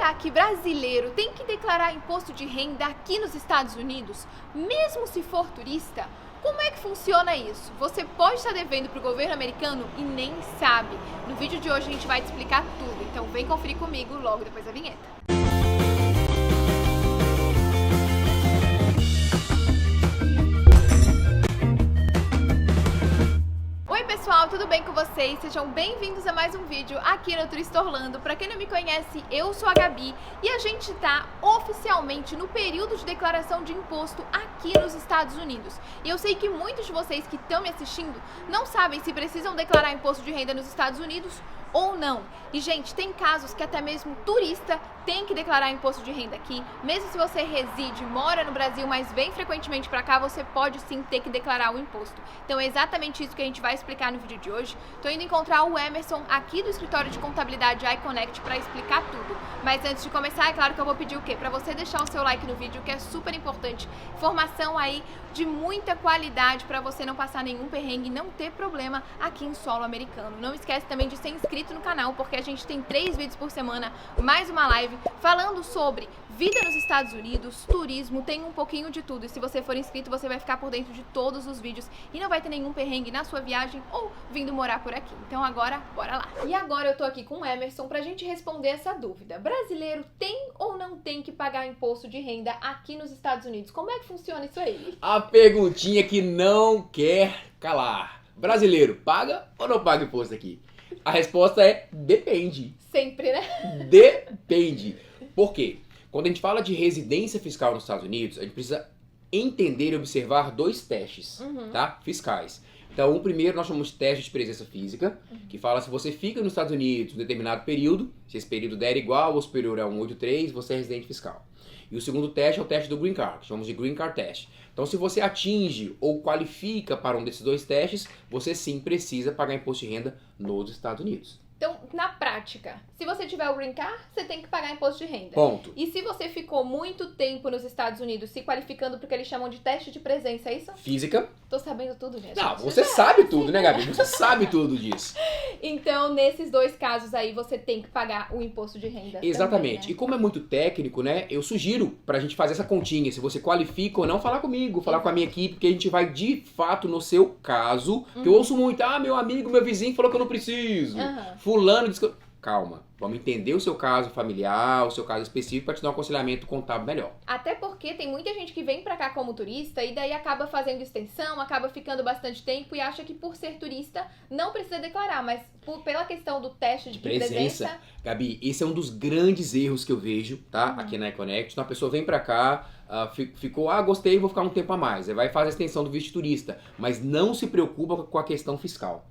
será que brasileiro tem que declarar imposto de renda aqui nos Estados Unidos, mesmo se for turista? Como é que funciona isso? Você pode estar devendo para o governo americano e nem sabe. No vídeo de hoje a gente vai te explicar tudo, então vem conferir comigo logo depois da vinheta. Oi pessoal, tudo bem com vocês? Sejam bem-vindos a mais um vídeo aqui no Turista Orlando. Pra quem não me conhece, eu sou a Gabi e a gente tá oficialmente no período de declaração de imposto aqui nos Estados Unidos. E eu sei que muitos de vocês que estão me assistindo não sabem se precisam declarar imposto de renda nos Estados Unidos ou não. E gente, tem casos que até mesmo turista tem que declarar imposto de renda aqui. Mesmo se você reside, mora no Brasil, mas vem frequentemente pra cá, você pode sim ter que declarar o imposto. Então é exatamente isso que a gente vai explicar no vídeo de hoje. Tô indo encontrar o Emerson aqui do escritório de contabilidade iConnect para explicar tudo. Mas antes de começar, é claro que eu vou pedir o quê? Para você deixar o seu like no vídeo, que é super importante. Informação aí de muita qualidade para você não passar nenhum perrengue e não ter problema aqui em solo americano. Não esquece também de ser inscrito no canal, porque a gente tem 3 vídeos por semana, mais uma live falando sobre vida nos Estados Unidos, turismo, tem um pouquinho de tudo. E se você for inscrito, você vai ficar por dentro de todos os vídeos e não vai ter nenhum perrengue na sua viagem ou vindo morar por aqui. Então agora, bora lá! E agora eu tô aqui com o Emerson pra gente responder essa dúvida. Brasileiro tem ou não tem que pagar imposto de renda aqui nos Estados Unidos? Como é que funciona isso aí? A perguntinha que não quer calar. Brasileiro, paga ou não paga imposto aqui? A resposta é depende. Sempre, né? Depende. Por quê? Quando a gente fala de residência fiscal nos Estados Unidos, a gente precisa entender e observar 2 testes, tá? Fiscais. Então, o primeiro nós chamamos de teste de presença física, que fala se você fica nos Estados Unidos um determinado período, se esse período der igual ou superior a 183, você é residente fiscal. E o segundo teste é o teste do Green Card, que chamamos de Green Card Test. Então, se você atinge ou qualifica para um desses 2 testes, você sim precisa pagar imposto de renda nos Estados Unidos. Então, na prática, se você tiver o Green Card, você tem que pagar imposto de renda. Ponto. E se você ficou muito tempo nos Estados Unidos se qualificando porque eles chamam de teste de presença, é isso? Física. Tô sabendo tudo, gente. Não, você sabe tudo, né, Gabi? Você sabe tudo disso. Então, nesses 2 casos aí, você tem que pagar o imposto de renda. Exatamente. Também, né? E como é muito técnico, né, eu sugiro pra gente fazer essa continha, se você qualifica ou não, falar comigo, falar com a minha equipe, porque a gente vai de fato no seu caso, que eu ouço muito, meu amigo, meu vizinho falou que eu não preciso. Fulano disse que eu... Calma, vamos entender o seu caso familiar, o seu caso específico para te dar um aconselhamento contábil melhor. Até porque tem muita gente que vem pra cá como turista e daí acaba fazendo extensão, acaba ficando bastante tempo e acha que por ser turista não precisa declarar, mas pela questão do teste de presença... Gabi, esse é um dos grandes erros que eu vejo, tá? Aqui na iConnect. Então a pessoa vem pra cá, ficou, gostei, vou ficar um tempo a mais. Aí vai fazer a extensão do visto de turista, mas não se preocupa com a questão fiscal.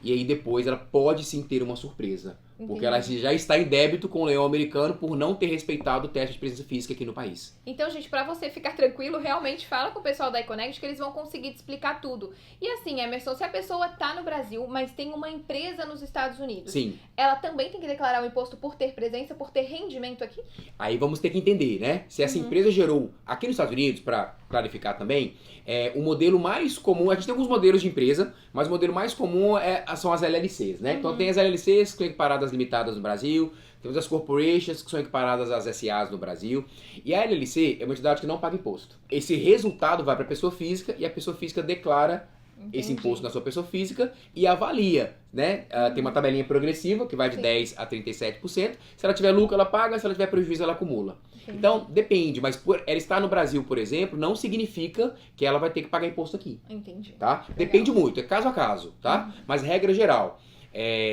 E aí depois ela pode sim ter uma surpresa. Entendi. Porque ela já está em débito com o leão americano por não ter respeitado o teste de presença física aqui no país. Então, gente, pra você ficar tranquilo, realmente fala com o pessoal da iConnect que eles vão conseguir te explicar tudo. E assim, Emerson, se a pessoa tá no Brasil, mas tem uma empresa nos Estados Unidos, Sim. Ela também tem que declarar o imposto por ter presença, por ter rendimento aqui? Aí vamos ter que entender, né? Se essa empresa gerou, aqui nos Estados Unidos, para clarificar também, o modelo mais comum, a gente tem alguns modelos de empresa, mas o modelo mais comum são as LLCs, né? Então tem as LLCs que são equiparadas limitadas no Brasil, temos as corporations que são equiparadas às SAs no Brasil, e a LLC é uma entidade que não paga imposto. Esse resultado vai para a pessoa física e a pessoa física declara esse imposto na sua pessoa física e avalia, né? Tem uma tabelinha progressiva que vai de 10% a 37%. Se ela tiver lucro, ela paga, se ela tiver prejuízo, ela acumula. Então, depende, mas por ela estar no Brasil, por exemplo, não significa que ela vai ter que pagar imposto aqui. Entendi. Tá? Depende muito, é caso a caso, tá? Mas regra geral,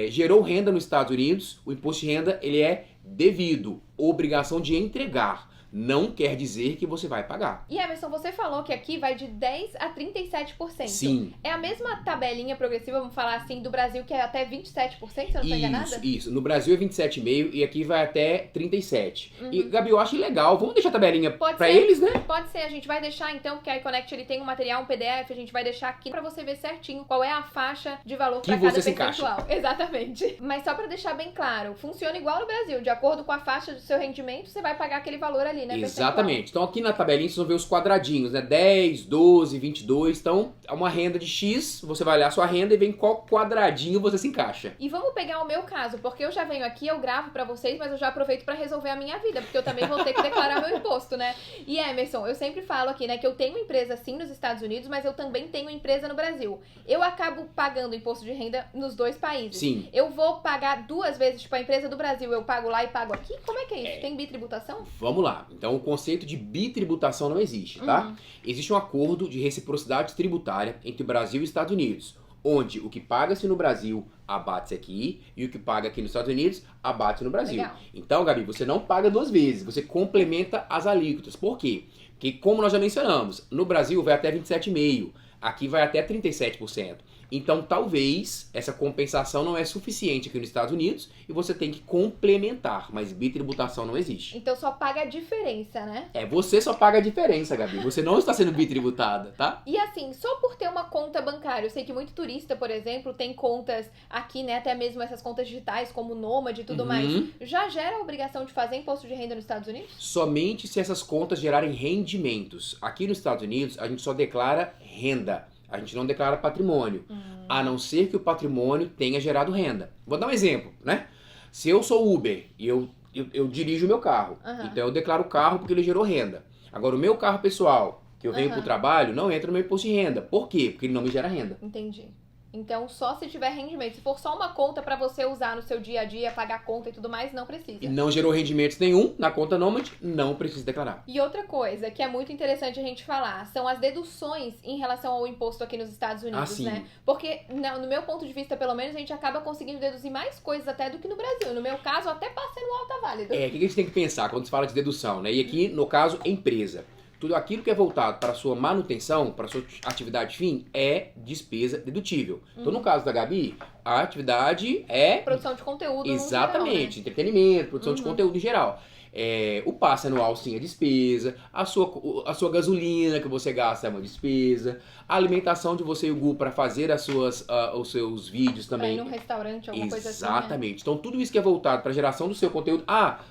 gerou renda nos Estados Unidos, o imposto de renda ele é devido, obrigação de entregar. Não quer dizer que você vai pagar. E Emerson, você falou que aqui vai de 10% a 37%. Sim. É a mesma tabelinha progressiva, vamos falar assim, do Brasil, que é até 27%, se eu não tô enganada? Isso. No Brasil é 27,5% e aqui vai até 37%. E, Gabi, eu acho legal. Vamos deixar a tabelinha pra eles, né? Pode ser. A gente vai deixar, então, porque a iConnect ele tem um material, um PDF, a gente vai deixar aqui pra você ver certinho qual é a faixa de valor pra cada percentual. Exatamente. Mas só pra deixar bem claro, funciona igual no Brasil. De acordo com a faixa do seu rendimento, você vai pagar aquele valor ali. ali, né? Exatamente. Então aqui na tabelinha vocês vão ver os quadradinhos, né? 10, 12, 22. Então é uma renda de X, você vai olhar a sua renda e vê em qual quadradinho você se encaixa. E vamos pegar o meu caso, porque eu já venho aqui, eu gravo pra vocês, mas eu já aproveito pra resolver a minha vida, porque eu também vou ter que declarar meu imposto, né? E Emerson, eu sempre falo aqui, né, que eu tenho empresa sim nos Estados Unidos, mas eu também tenho empresa no Brasil. Eu acabo pagando imposto de renda nos dois países. Sim. Eu vou pagar duas vezes, tipo, a empresa do Brasil, eu pago lá e pago aqui? Como é que é isso? Tem bitributação? Vamos lá. Então o conceito de bitributação não existe, tá? Existe um acordo de reciprocidade tributária entre o Brasil e os Estados Unidos, onde o que paga-se no Brasil abate-se aqui e o que paga aqui nos Estados Unidos abate no Brasil. Legal. Então, Gabi, você não paga duas vezes, você complementa as alíquotas. Por quê? Porque, como nós já mencionamos, no Brasil vai até 27,5%, aqui vai até 37%. Então, talvez essa compensação não é suficiente aqui nos Estados Unidos e você tem que complementar, mas bitributação não existe. Então só paga a diferença, né? Você só paga a diferença, Gabi. Você não está sendo bitributada, tá? E assim, só por ter uma conta bancária, eu sei que muito turista, por exemplo, tem contas aqui, né, até mesmo essas contas digitais, como Nômade e tudo mais, já gera a obrigação de fazer imposto de renda nos Estados Unidos? Somente se essas contas gerarem rendimentos. Aqui nos Estados Unidos, a gente só declara renda. A gente não declara patrimônio, a não ser que o patrimônio tenha gerado renda. Vou dar um exemplo, né? Se eu sou Uber e eu dirijo o meu carro, então eu declaro o carro porque ele gerou renda. Agora, o meu carro pessoal, que eu venho pro trabalho, não entra no meu imposto de renda. Por quê? Porque ele não me gera renda. Entendi. Então, só se tiver rendimento. Se for só uma conta pra você usar no seu dia a dia, pagar conta e tudo mais, não precisa. E não gerou rendimentos nenhum na conta Nômade, não precisa declarar. E outra coisa que é muito interessante a gente falar, são as deduções em relação ao imposto aqui nos Estados Unidos, né? Porque, no meu ponto de vista, pelo menos, a gente acaba conseguindo deduzir mais coisas até do que no Brasil. No meu caso, até passei no alta válida. O que a gente tem que pensar quando se fala de dedução, né? E aqui, no caso, empresa. Tudo aquilo que é voltado para a sua manutenção, para a sua atividade fim, é despesa dedutível. Então, no caso da Gabi, a atividade é... produção de conteúdo. Exatamente, no geral, né? Entretenimento, produção de conteúdo em geral. O passe anual, sim, é despesa. A sua gasolina que você gasta é uma despesa. A alimentação de você e o Gu para fazer os seus vídeos também. Pra ir num restaurante, alguma coisa assim. Exatamente. Então, tudo isso que é voltado para a geração do seu conteúdo.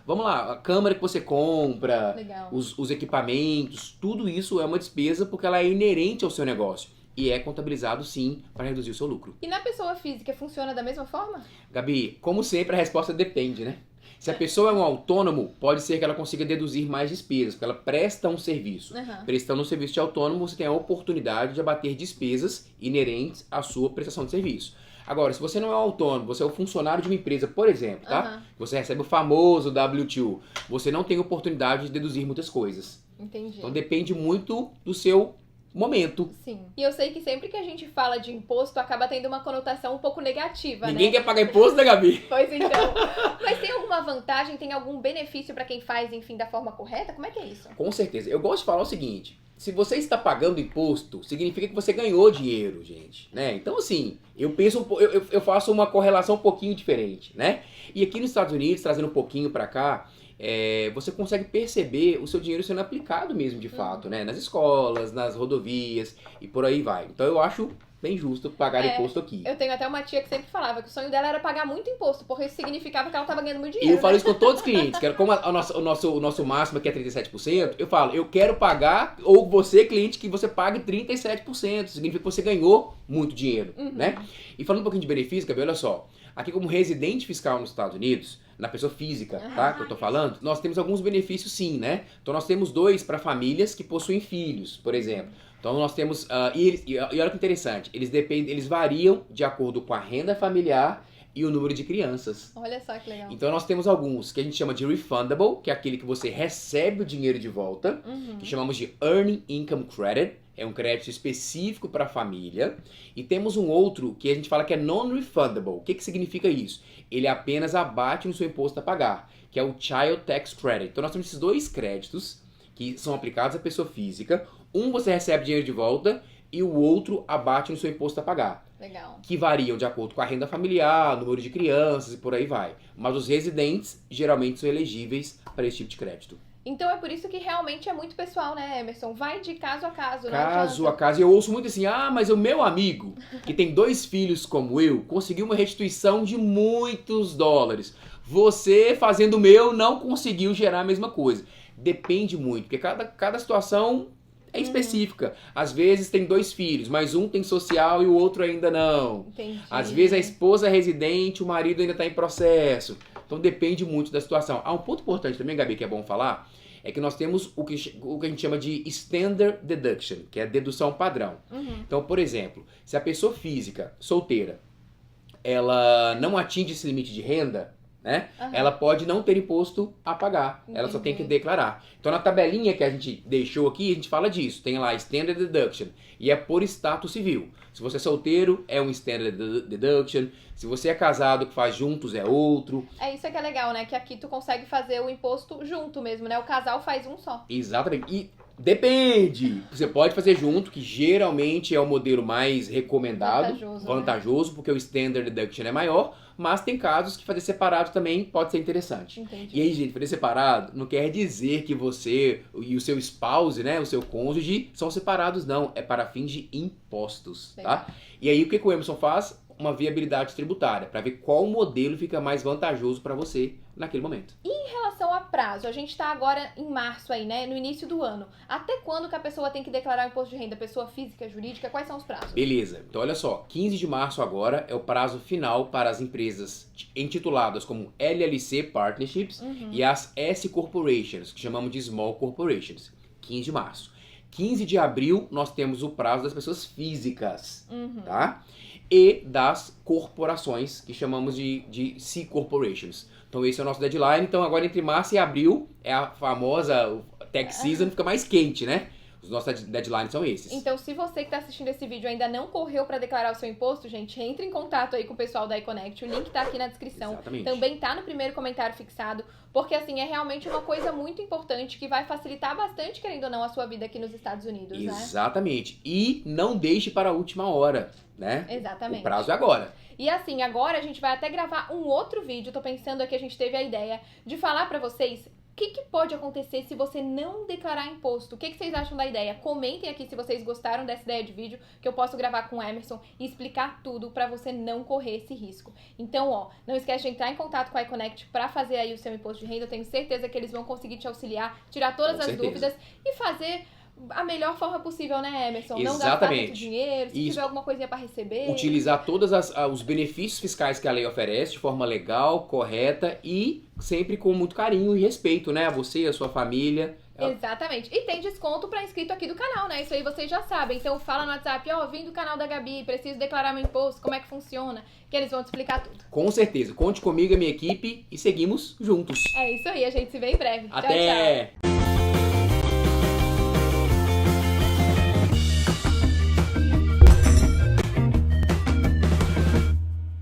Vamos lá, a câmera que você compra, os equipamentos, tudo isso é uma despesa porque ela é inerente ao seu negócio. E é contabilizado, sim, para reduzir o seu lucro. E na pessoa física funciona da mesma forma? Gabi, como sempre, a resposta depende, né? Se a pessoa é um autônomo, pode ser que ela consiga deduzir mais despesas, porque ela presta um serviço. Prestando um serviço de autônomo, você tem a oportunidade de abater despesas inerentes à sua prestação de serviço. Agora, se você não é um autônomo, você é um funcionário de uma empresa, por exemplo, tá? Você recebe o famoso W2, você não tem oportunidade de deduzir muitas coisas. Entendi. Então depende muito do seu momento. Sim. E eu sei que sempre que a gente fala de imposto, acaba tendo uma conotação um pouco negativa, Ninguém né? quer pagar imposto, né, Gabi? Pois então. Mas tem alguma vantagem, tem algum benefício pra quem faz, enfim, da forma correta? Como é que é isso? Com certeza. Eu gosto de falar o seguinte, se você está pagando imposto, significa que você ganhou dinheiro, gente, né? Então, assim, eu faço uma correlação um pouquinho diferente, né? E aqui nos Estados Unidos, trazendo um pouquinho pra cá, você consegue perceber o seu dinheiro sendo aplicado mesmo, de fato, né? Nas escolas, nas rodovias e por aí vai. Então eu acho bem justo pagar imposto aqui. Eu tenho até uma tia que sempre falava que o sonho dela era pagar muito imposto, porque isso significava que ela estava ganhando muito dinheiro. E eu falo isso com todos os clientes, que como o nosso máximo aqui é 37%, eu falo, eu quero pagar, ou você, cliente, que você pague 37%, significa que você ganhou muito dinheiro, né? E falando um pouquinho de benefício, Gabi, olha só, aqui como residente fiscal nos Estados Unidos, na pessoa física, tá? Que eu tô falando, nós temos alguns benefícios sim, né? Então nós temos 2 para famílias que possuem filhos, por exemplo. Então nós temos, e olha que interessante, eles variam de acordo com a renda familiar e o número de crianças. Olha só que legal. Então nós temos alguns que a gente chama de refundable, que é aquele que você recebe o dinheiro de volta, que chamamos de Earning Income Credit, é um crédito específico para a família. E temos um outro que a gente fala que é non-refundable. O que significa isso? Ele apenas abate no seu imposto a pagar, que é o Child Tax Credit. Então nós temos esses 2 créditos que são aplicados à pessoa física. Um você recebe dinheiro de volta e o outro abate no seu imposto a pagar. Legal. Que variam de acordo com a renda familiar, número de crianças e por aí vai. Mas os residentes geralmente são elegíveis para esse tipo de crédito. Então é por isso que realmente é muito pessoal, né, Emerson? Vai de caso a caso, né? Caso a caso. Eu ouço muito assim, mas o meu amigo, que tem 2 filhos como eu, conseguiu uma restituição de muitos dólares. você fazendo o meu não conseguiu gerar a mesma coisa. Depende muito, porque cada situação é específica. Às vezes tem 2 filhos, mas um tem social e o outro ainda não. Entendi. Às vezes a esposa é residente, o marido ainda está em processo. Então depende muito da situação. Um ponto importante também, Gabi, que é bom falar, é que nós temos o que a gente chama de Standard Deduction, que é a dedução padrão. Então, por exemplo, se a pessoa física, solteira, ela não atinge esse limite de renda, né? Ela pode não ter imposto a pagar. Ela só tem que declarar. Então, na tabelinha que a gente deixou aqui, a gente fala disso. Tem lá Standard Deduction. E é por status civil. Se você é solteiro, é um Standard Deduction. Se você é casado, que faz juntos, é outro. É isso que é legal, né? Que aqui tu consegue fazer o imposto junto mesmo, né? O casal faz um só. Exatamente. E depende. Você pode fazer junto, que geralmente é o modelo mais recomendado. Vantajoso, porque o Standard Deduction é maior. Mas tem casos que fazer separado também pode ser interessante. Entendi. E aí, gente, fazer separado não quer dizer que você e o seu spouse, né, o seu cônjuge, são separados, não. É para fins de impostos, tá? E aí, o que o Emerson faz? Uma viabilidade tributária, para ver qual modelo fica mais vantajoso para você naquele momento. E em relação a prazo, a gente está agora em março aí, né? No início do ano. Até quando que a pessoa tem que declarar o imposto de renda? Pessoa física, jurídica? Quais são os prazos? Beleza. Então, olha só. 15 de março agora é o prazo final para as empresas intituladas como LLC Partnerships e as S Corporations, que chamamos de Small Corporations. 15 de março. 15 de abril, nós temos o prazo das pessoas físicas, tá? E das corporações, que chamamos de C Corporations. Então esse é o nosso deadline. Então agora entre março e abril é a famosa tax season, fica mais quente, né? Os nossos deadlines são esses. Então, se você que está assistindo esse vídeo ainda não correu para declarar o seu imposto, gente, entre em contato aí com o pessoal da iConnect. O link tá aqui na descrição. Exatamente. Também tá no primeiro comentário fixado, porque assim, é realmente uma coisa muito importante que vai facilitar bastante, querendo ou não, a sua vida aqui nos Estados Unidos, né? Exatamente. E não deixe para a última hora, né? Exatamente. O prazo é agora. E assim, agora a gente vai até gravar um outro vídeo. Tô pensando aqui, a gente teve a ideia de falar pra vocês o que pode acontecer se você não declarar imposto. O que vocês acham da ideia? Comentem aqui se vocês gostaram dessa ideia de vídeo, que eu posso gravar com o Emerson e explicar tudo pra você não correr esse risco. Então, ó, não esquece de entrar em contato com a iConnect pra fazer aí o seu imposto de renda. Eu tenho certeza que eles vão conseguir te auxiliar, tirar todas as dúvidas e fazer a melhor forma possível, né, Emerson? Não gastar muito dinheiro, se tiver alguma coisinha para receber. Utilizar todos os benefícios fiscais que a lei oferece de forma legal, correta e sempre com muito carinho e respeito, né? A você e a sua família. Exatamente. E tem desconto para inscrito aqui do canal, né? Isso aí vocês já sabem. Então fala no WhatsApp, ó, vim do canal da Gabi, preciso declarar meu imposto, como é que funciona, que eles vão te explicar tudo. Com certeza. Conte comigo e a minha equipe e seguimos juntos. É isso aí, a gente se vê em breve. Até! Tchau, tchau.